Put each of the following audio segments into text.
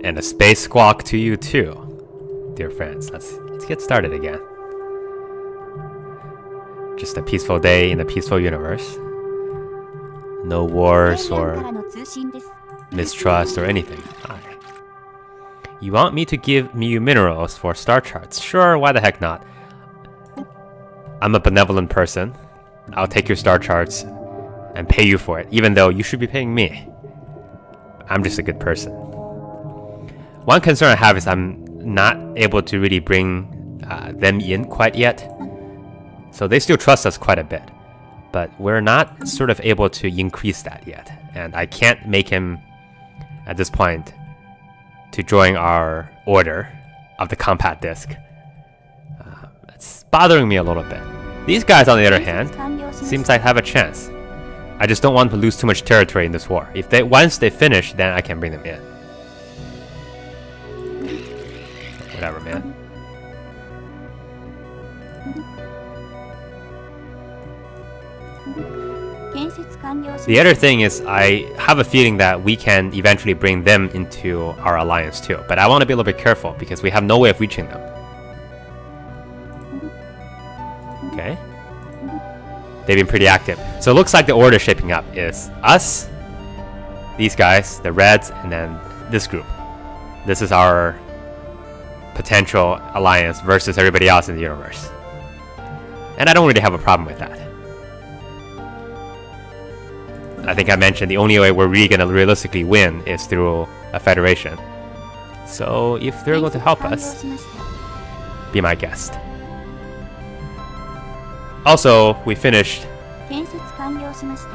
And a space squawk to you too, dear friends. Let's get started again. Just a peaceful day in a peaceful universe. No wars or mistrust or anything. Hi. You want me to give you minerals for star charts? Sure, why the heck not? I'm a benevolent person. I'll take your star charts and pay you for it, even though you should be paying me. I'm just a good person. One concern I have is I'm not able to really bring them in quite yet. So they still trust us quite a bit. But we're not sort of able to increase that yet. And I can't make him, at this point, to join our order of the compact disc. It's bothering me a little bit. These guys, on the other hand, seems like have a chance. I just don't want to lose too much territory in this war. Once they finish, then I can bring them in. Whatever, man. The other thing is, I have a feeling that we can eventually bring them into our alliance too. But I want to be a little bit careful because we have no way of reaching them. Okay. They've been pretty active. So it looks like the order shaping up is us, these guys, the Reds, and then this group. This is our potential alliance versus everybody else in the universe. And I don't really have a problem with that. I think I mentioned the only way we're really going to realistically win is through a federation. So if they're going to help us, be my guest. Also, we finished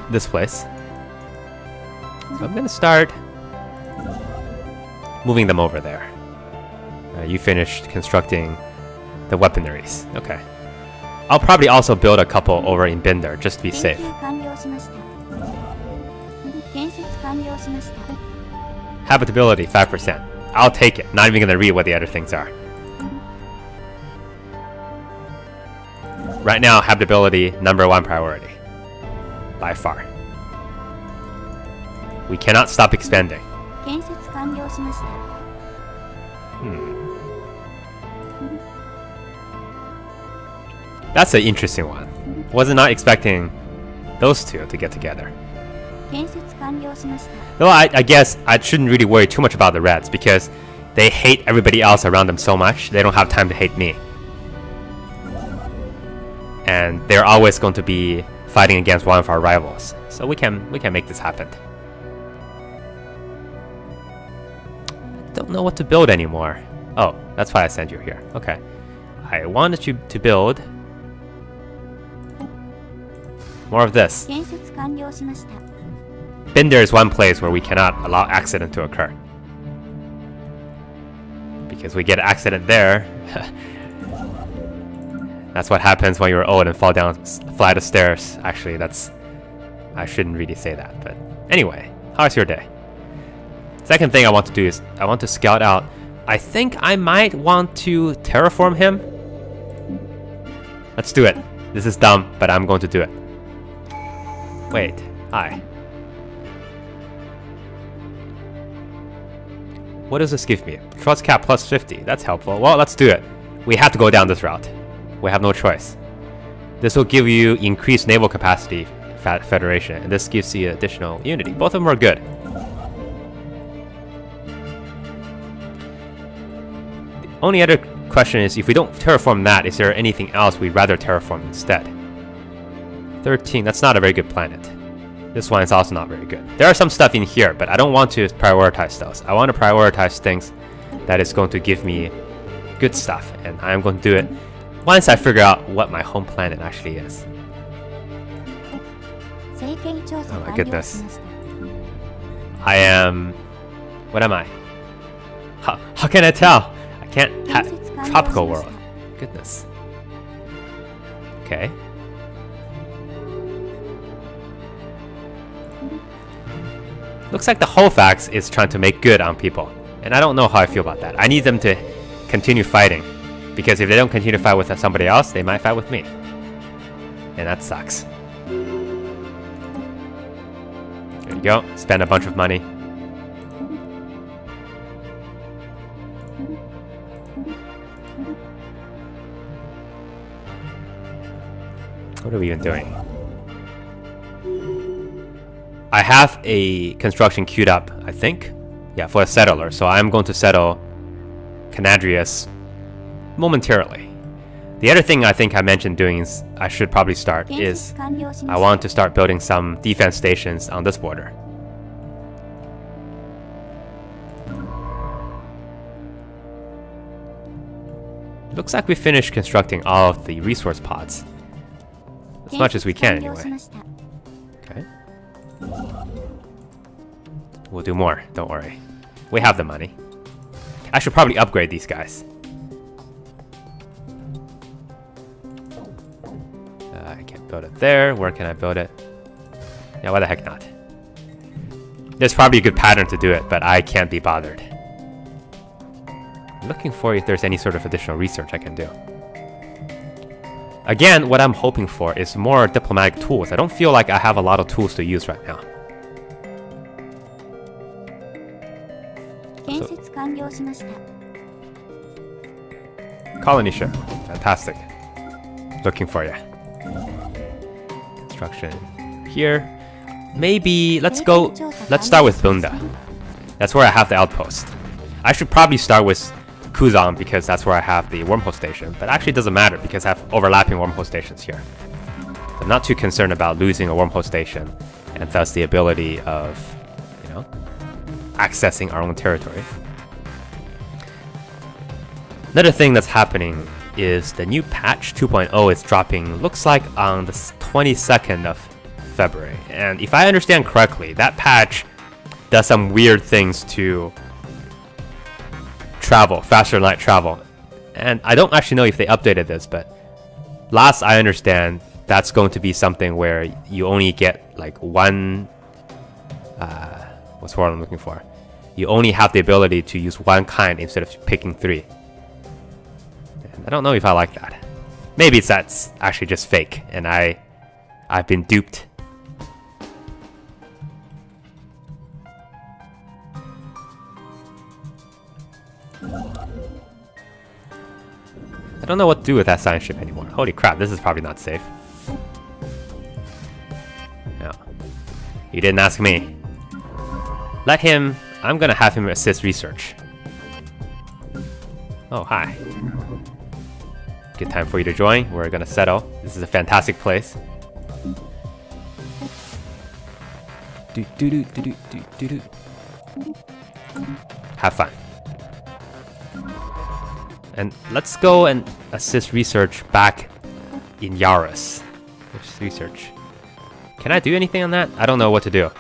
this place. So I'm going to start moving them over there. You finished constructing the weaponaries. Okay. I'll probably also build a couple over in Binder just to be safe. Habitability 5%. I'll take it. Not even going to read what the other things are. Right now, habitability, #1 priority. By far. We cannot stop expanding. That's an interesting one. Wasn't not expecting those two to get together. Though I guess I shouldn't really worry too much about the Reds because they hate everybody else around them so much, they don't have time to hate me. And they're always going to be fighting against one of our rivals. So we can make this happen. Don't know what to build anymore. Oh, that's why I sent you here. Okay. I wanted you to build more of this. Binder is one place where we cannot allow accident to occur. Because we get an accident there. That's what happens when you're old and fall down a flight of stairs. Actually, I shouldn't really say that. But anyway, how's your day? Second thing I want to do is I want to scout out. I think I might want to terraform him. Let's do it. This is dumb, but I'm going to do it. Wait. Hi. What does this give me? Trust cap plus 50. That's helpful. Well, let's do it. We have to go down this route. We have no choice. This will give you increased naval capacity, Federation, and this gives you additional unity. Both of them are good. The only other question is, if we don't terraform that, is there anything else we'd rather terraform instead? 13, that's not a very good planet. This one is also not very good. There are some stuff in here, but I don't want to prioritize those. I want to prioritize things that is going to give me good stuff, and I'm going to do it once I figure out what my home planet actually is. Oh my goodness. I am... What am I? How can I tell? I can't have... Tropical world. Goodness. Okay. Looks like the Halifax is trying to make good on people. And I don't know how I feel about that. I need them to continue fighting. Because if they don't continue to fight with somebody else, they might fight with me. And that sucks. There you go. Spend a bunch of money. What are we even doing? I have a construction queued up, I think. Yeah, for a settler. So I'm going to settle Canadrius momentarily. The other thing I think I mentioned doing is I should probably start is I want to start building some defense stations on this border. Looks like we finished constructing all of the resource pods. As much as we can anyway. Okay. We'll do more, don't worry. We have the money. I should probably upgrade these guys. I can't build it there. Where can I build it? Yeah, why the heck not? There's probably a good pattern to do it, but I can't be bothered. I'm looking for if there's any sort of additional research I can do. Again, what I'm hoping for is more diplomatic tools. I don't feel like I have a lot of tools to use right now. Colony ship. Fantastic. Looking for you. Construction here. Maybe let's start with Bunda. That's where I have the outpost. I should probably start with Kuzan because that's where I have the wormhole station, but actually it doesn't matter because I have overlapping wormhole stations here. So I'm not too concerned about losing a wormhole station and thus the ability of, you know, accessing our own territory. Another thing that's happening is the new patch 2.0 is dropping, looks like on the 22nd of February. And if I understand correctly, that patch does some weird things to travel, faster light travel. And I don't actually know if they updated this, but last I understand, that's going to be something where you only get like one, what's the word I'm looking for? You only have the ability to use one kind instead of picking 3. And I don't know if I like that. Maybe that's actually just fake, and I've been duped. I don't know what to do with that science ship anymore. Holy crap, this is probably not safe. No. You didn't ask me. Let him... I'm gonna have him assist research. Oh, hi. Good time for you to join. We're gonna settle. This is a fantastic place. Have fun. And let's go and assist research back in Yaris. Research. Can I do anything on that? I don't know what to do.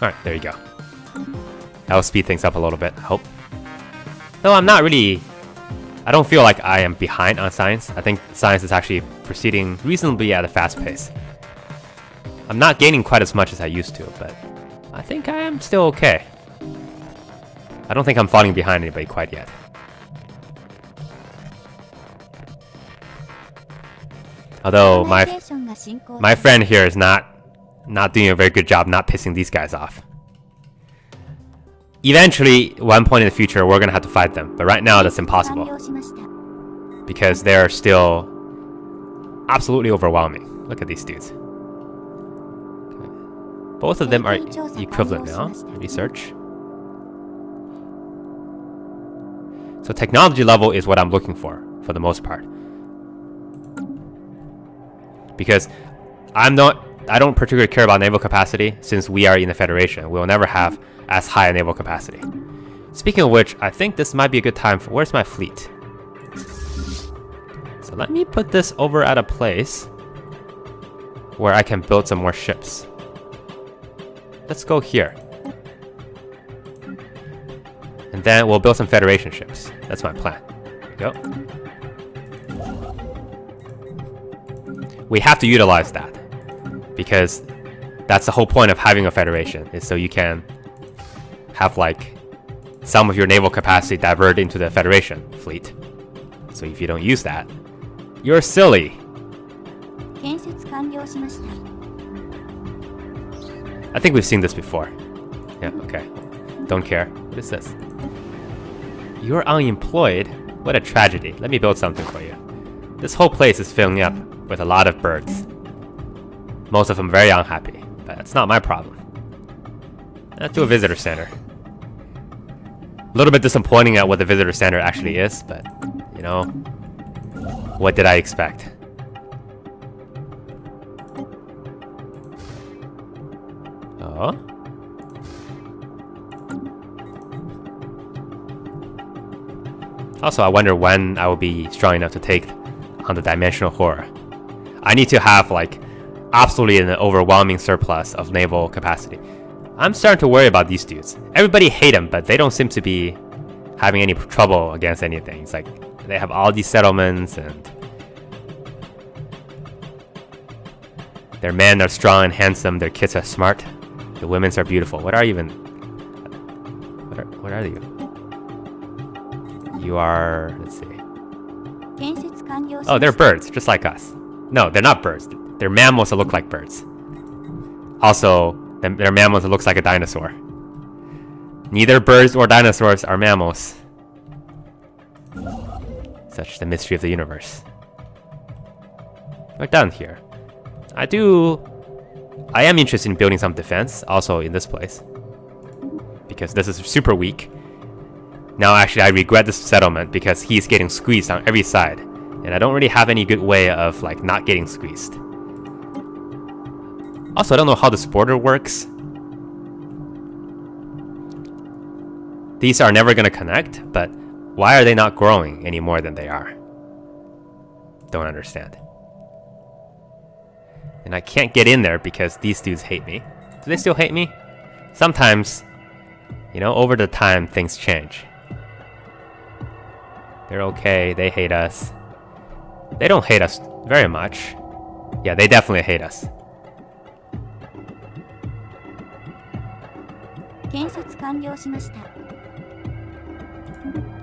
Alright, there you go. That'll speed things up a little bit, I hope. Though I'm not really... I don't feel like I am behind on science. I think science is actually proceeding reasonably at a fast pace. I'm not gaining quite as much as I used to, but I think I am still okay. I don't think I'm falling behind anybody quite yet. Although my friend here is not doing a very good job not pissing these guys off. Eventually, one point in the future, we're gonna have to fight them. But right now, that's impossible. Because they're still absolutely overwhelming. Look at these dudes. Okay. Both of them are equivalent now. Research. So technology level is what I'm looking for the most part. Because I don't particularly care about naval capacity since we are in the Federation. We'll never have as high a naval capacity. Speaking of which, I think this might be a good time for... Where's my fleet? So let me put this over at a place where I can build some more ships. Let's go here. And then we'll build some Federation ships. That's my plan. Go. We have to utilize that. Because that's the whole point of having a Federation, is so you can have like some of your naval capacity divert into the Federation fleet. So if you don't use that, you're silly. I think we've seen this before. Yeah, okay. Don't care. What is this? You're unemployed? What a tragedy. Let me build something for you. This whole place is filling up with a lot of birds. Most of them very unhappy, but it's not my problem. Let's do a visitor center. A little bit disappointing at what the visitor center actually is, but, you know, what did I expect? Oh? Also, I wonder when I will be strong enough to take on the dimensional horror. I need to have, like, absolutely an overwhelming surplus of naval capacity. I'm starting to worry about these dudes. Everybody hate them, but they don't seem to be having any trouble against anything. It's like, they have all these settlements, and their men are strong and handsome, their kids are smart, the women are beautiful. What are even... What are you? You are... let's see. Oh, they're birds, just like us. No, they're not birds. They're mammals that look like birds. Also, they're mammals that looks like a dinosaur. Neither birds or dinosaurs are mammals. Such the mystery of the universe. We're done here. I am interested in building some defense, also in this place. Because this is super weak. Now actually I regret this settlement because he's getting squeezed on every side. And I don't really have any good way of like not getting squeezed. Also, I don't know how this border works. These are never gonna connect, but why are they not growing any more than they are? Don't understand. And I can't get in there because these dudes hate me. Do they still hate me? Sometimes, you know, over the time things change. They're okay, they hate us. They don't hate us very much. Yeah, they definitely hate us.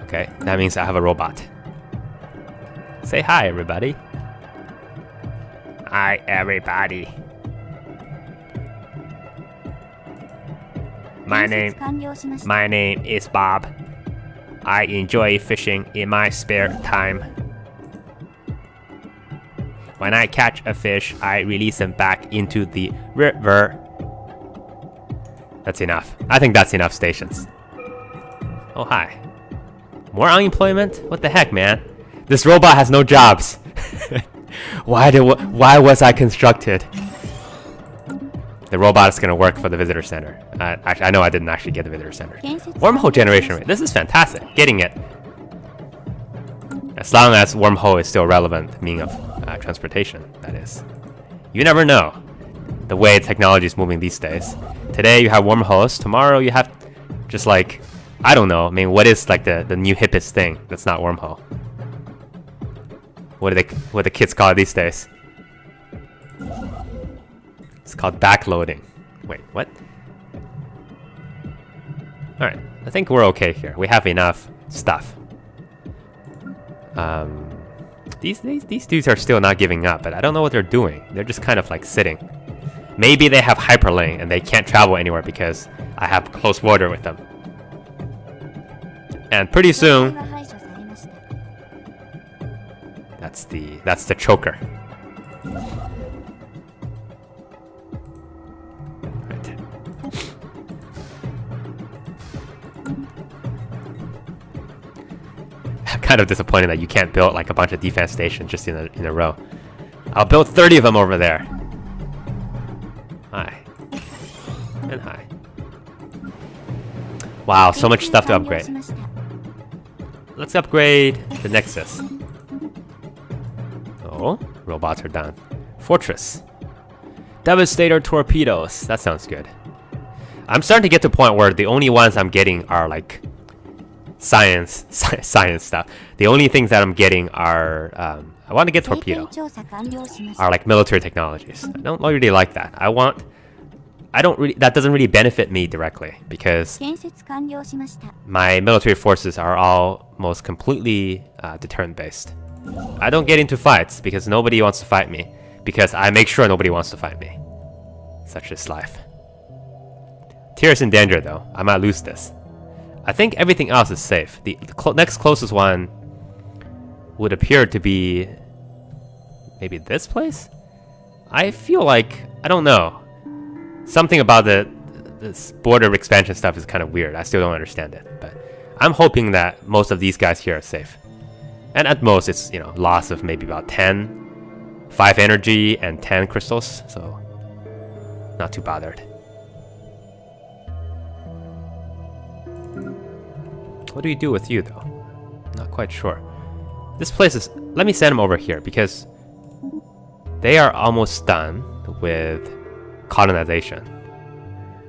Okay, that means I have a robot. Say hi, everybody. Hi, everybody. My name is Bob. I enjoy fishing in my spare time. When I catch a fish, I release him back into the river. That's enough. I think that's enough stations. Oh, hi. More unemployment? What the heck, man? This robot has no jobs. Why was I constructed? The robot is gonna work for the visitor center. Actually, I know I didn't actually get the visitor center. Wormhole generation rate. This is fantastic. Getting it. As long as wormhole is still relevant meaning of transportation, that is. You never know the way technology is moving these days. Today you have wormholes. Tomorrow you have just like, I don't know. I mean, what is like the new hippest thing that's not wormhole? What do the kids call it these days? It's called backloading. Wait, what? Alright, I think we're okay here. We have enough stuff. These dudes are still not giving up, but I don't know what they're doing. They're just kind of like sitting. Maybe they have hyperlink and they can't travel anywhere because I have close border with them. And pretty soon, that's the choker. Right. I'm kind of disappointed that you can't build like a bunch of defense stations just in a row. I'll build 30 of them over there. Hi. And hi. Wow, so much stuff to upgrade. Let's upgrade the Nexus. Oh, robots are done. Fortress. Devastator torpedoes. That sounds good. I'm starting to get to a point where the only ones I'm getting are like science stuff. The only things that I'm getting are I want to get torpedo. Are like military technologies. I don't really like that. That doesn't really benefit me directly because my military forces are almost completely deterrent based. I don't get into fights because nobody wants to fight me because I make sure nobody wants to fight me. Such is life. Frontier is in danger though. I might lose this. I think everything else is safe. The next closest one would appear to be maybe this place? I feel like, I don't know. Something about this border expansion stuff is kind of weird. I still don't understand it. But I'm hoping that most of these guys here are safe. And at most, it's, you know, loss of maybe about 10, 5 energy and 10 crystals. So, not too bothered. What do we do with you, though? Not quite sure. This place is... Let me send them over here, because they are almost done with colonization.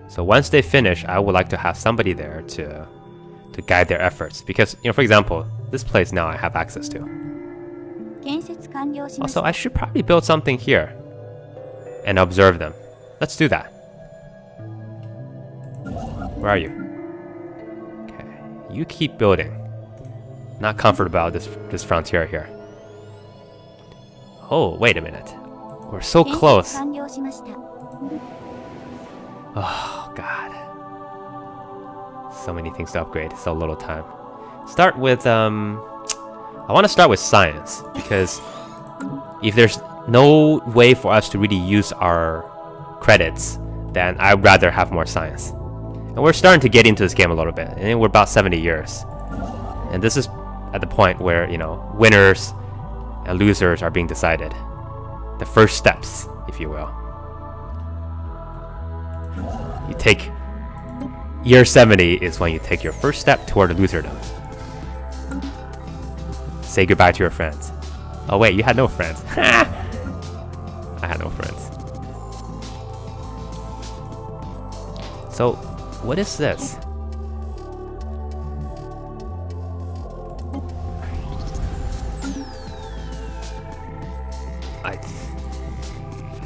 So once they finish, I would like to have somebody there to guide their efforts. Because, you know, for example, this place now I have access to. Also, I should probably build something here and observe them. Let's do that. Where are you? You keep building. Not comfortable about this frontier here. Oh, wait a minute. We're so close. Oh, God. So many things to upgrade. So little time. Start with, I want to start with science. Because if there's no way for us to really use our credits, then I'd rather have more science. And we're starting to get into this game a little bit. And we're about 70 years. And this is at the point where, you know, winners and losers are being decided. The first steps, if you will. You take... Year 70 is when you take your first step toward loserdom. Say goodbye to your friends. Oh wait, you had no friends. I had no friends. So... What is this?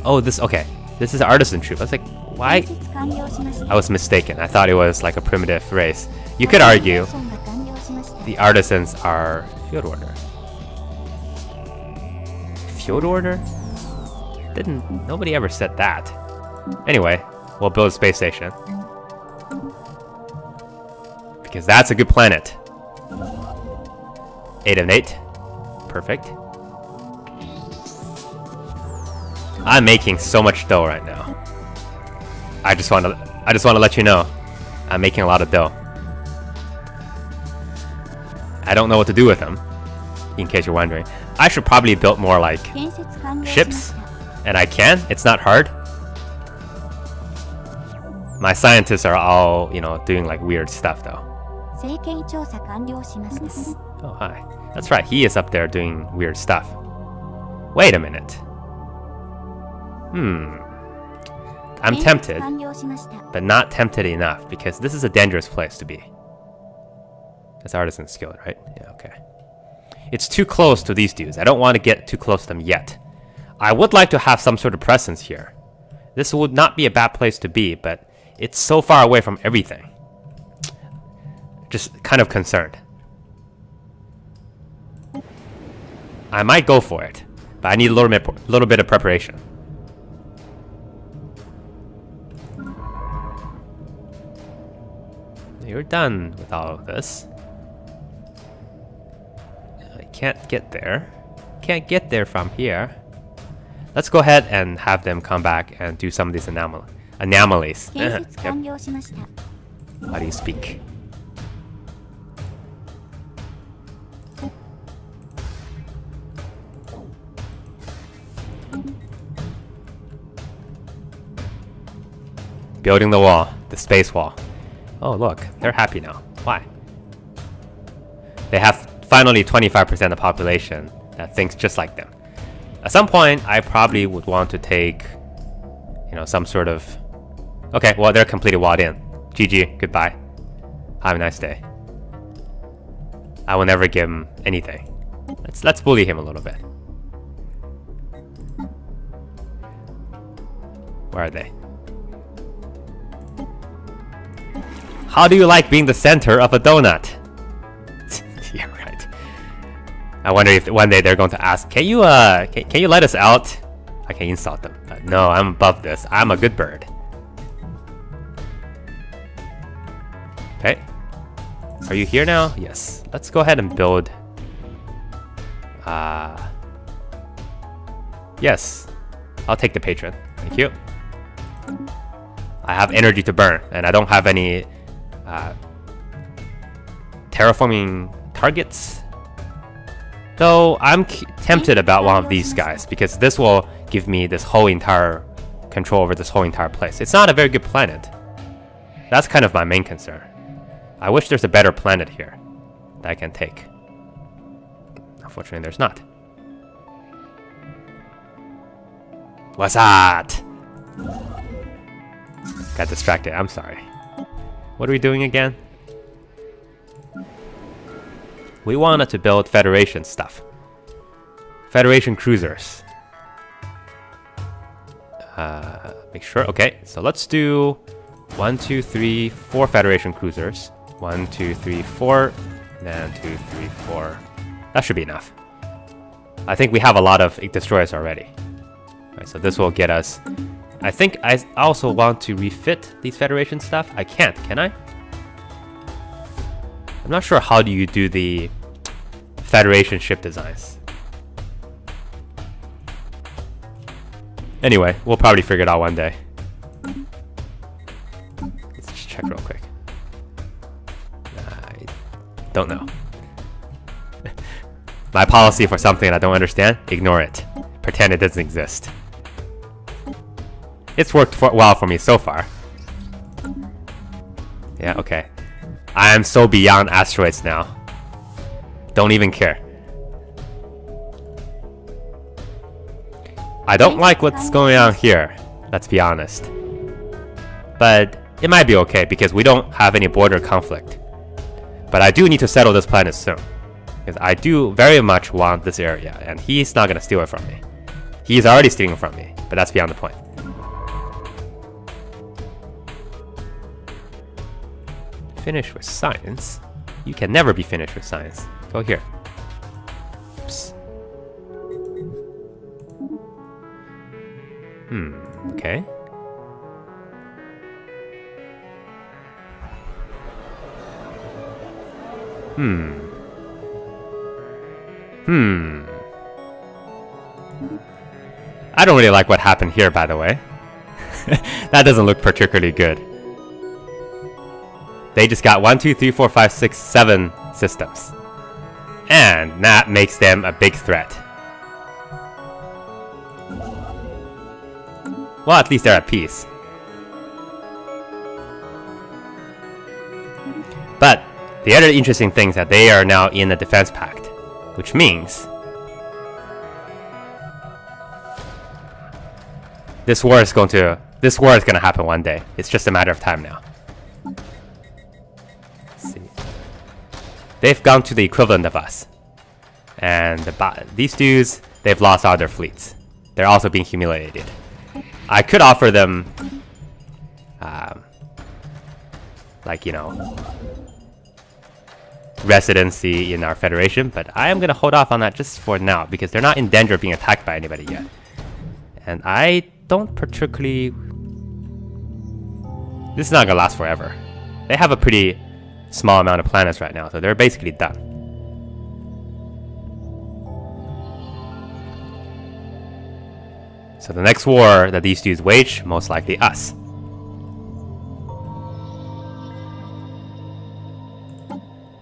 Oh, this, okay. This is artisan troop. I was like, why? I was mistaken. I thought it was like a primitive race. You could argue the artisans are field order. Field order? Nobody ever said that. Anyway, we'll build a space station. Because that's a good planet. 8 and 8. Perfect. I'm making so much dough right now. I just want to let you know, I'm making a lot of dough. I don't know what to do with them, in case you're wondering. I should probably build more like ships, and I can. It's not hard. My scientists are all, you know, doing like weird stuff though. Oh, hi. That's right, he is up there doing weird stuff. Wait a minute. I'm tempted, but not tempted enough, because this is a dangerous place to be. That's artisan skill, right? Yeah, okay. It's too close to these dudes. I don't want to get too close to them yet. I would like to have some sort of presence here. This would not be a bad place to be, but it's so far away from everything. Just kind of concerned. I might go for it, but I need a little bit of preparation. You're done with all of this. I can't get there. Can't get there from here. Let's go ahead and have them come back and do some of these anomalies. Yep. How do you speak? Building the wall, the space wall. Oh look, they're happy now. Why? They have finally 25% of the population that thinks just like them. At some point, I probably would want to take, you know, some sort of... Okay, well, they're completely walled in. GG, goodbye. Have a nice day. I will never give him anything. Let's bully him a little bit. Where are they? How do you like being the center of a donut? Yeah, right. I wonder if one day they're going to ask, can you let us out? I can insult them. But no, I'm above this. I'm a good bird. Okay. Are you here now? Yes. Let's go ahead and build... Yes. I'll take the patron. Thank you. I have energy to burn, and I don't have any terraforming targets. Though I'm tempted about one of these guys, because this will give me this whole entire control over this whole entire place. It's not a very good planet. That's kind of my main concern. I wish there's a better planet here that I can take. Unfortunately, there's not. What's that? Got distracted. I'm sorry. What are we doing again? We wanted to build Federation stuff. Federation cruisers. Make sure. Okay, so let's do 1, 2, 3, 4 Federation cruisers. 1, 2, 3, 4. Then 2, 3, 4. That should be enough. I think we have a lot of destroyers already. Right, so this will get us... I think I also want to refit these Federation stuff. I can't, can I? I'm not sure how do you do the Federation ship designs. Anyway, we'll probably figure it out one day. Let's just check real quick. I don't know. My policy for something I don't understand, ignore it. Pretend it doesn't exist. It's worked well for me so far. Yeah, okay. I am so beyond asteroids now. Don't even care. I don't like what's going on here, let's be honest. But it might be okay because we don't have any border conflict. But I do need to settle this planet soon. Because I do very much want this area, and he's not gonna steal it from me. He's already stealing it from me, but that's beyond the point. Finish with science? You can never be finished with science. Go here. Oops. Okay. I don't really like what happened here, by the way. That doesn't look particularly good. They just got 1, 2, 3, 4, 5, 6, 7 systems. And that makes them a big threat. Well, at least they're at peace. But the other interesting thing is that they are now in a defense pact, which means this war is gonna happen one day. It's just a matter of time now. Let's see. They've gone to the equivalent of us. And these dudes, they've lost all their fleets. They're also being humiliated. I could offer them, like, you know, residency in our federation, but I am going to hold off on that just for now because they're not in danger of being attacked by anybody yet. And I don't particularly... This is not going to last forever. They have a pretty small amount of planets right now, so they're basically done. So the next war that these dudes wage, most likely us.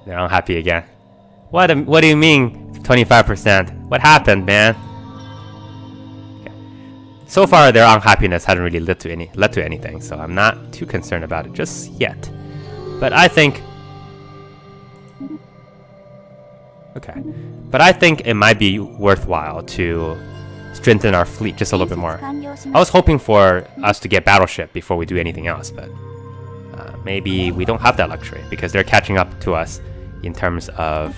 They're unhappy again. What do you mean 25%? What happened, man? Okay. So far their unhappiness hasn't really led to anything, so I'm not too concerned about it just yet. But I think it might be worthwhile to strengthen our fleet just a little bit more. I was hoping for us to get battleship before we do anything else, but maybe we don't have that luxury because they're catching up to us in terms of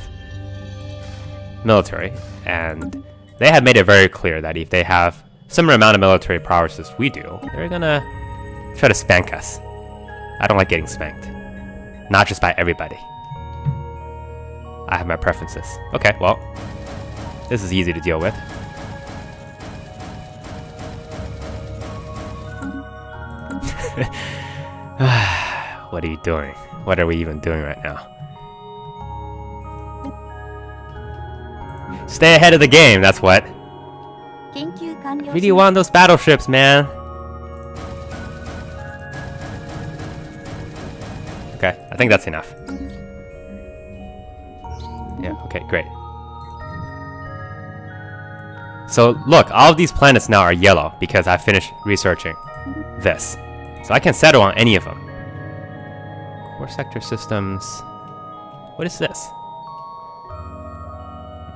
military, and they have made it very clear that if they have similar amount of military prowess as we do, they're gonna try to spank us. I don't like getting spanked. Not just by everybody. I have my preferences. Okay, well, this is easy to deal with. What are you doing? What are we even doing right now? Stay ahead of the game, that's what. Really want those battleships, man. Okay, I think that's enough. Yeah, okay, great. So look, all of these planets now are yellow because I finished researching this. So I can settle on any of them. Core sector systems. What is this?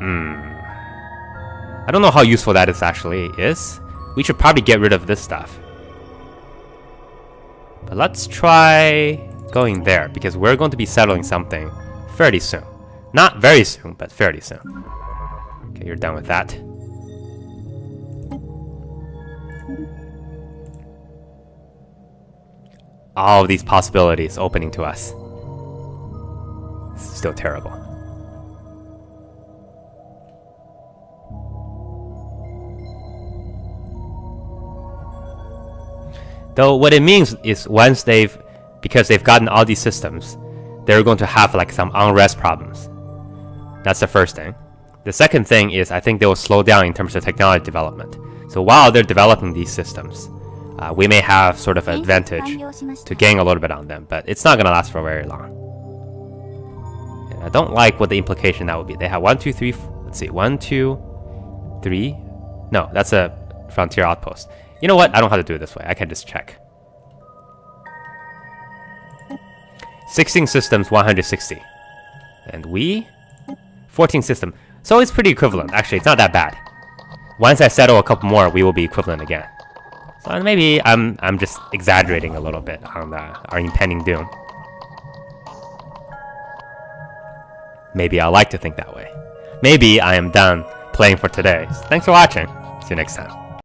I don't know how useful that actually is. We should probably get rid of this stuff. But let's try going there because we're going to be settling something fairly soon. Not very soon, but fairly soon. Okay, you're done with that. All of these possibilities opening to us. This is still terrible. Though what it means is once because they've gotten all these systems, they're going to have like some unrest problems. That's the first thing. The second thing is I think they will slow down in terms of technology development. So while they're developing these systems, we may have sort of an advantage to gain a little bit on them, but it's not going to last for very long. And I don't like what the implication that would be. They have 1, 2, 3, let's see, 1, 2, 3. No, that's a frontier outpost. You know what? I don't know how to do it this way. I can just check. 16 systems, 160. And we? 14 system. So it's pretty equivalent. Actually, it's not that bad. Once I settle a couple more, we will be equivalent again. So maybe I'm just exaggerating a little bit on our impending doom. Maybe I like to think that way. Maybe I am done playing for today. Thanks for watching. See you next time.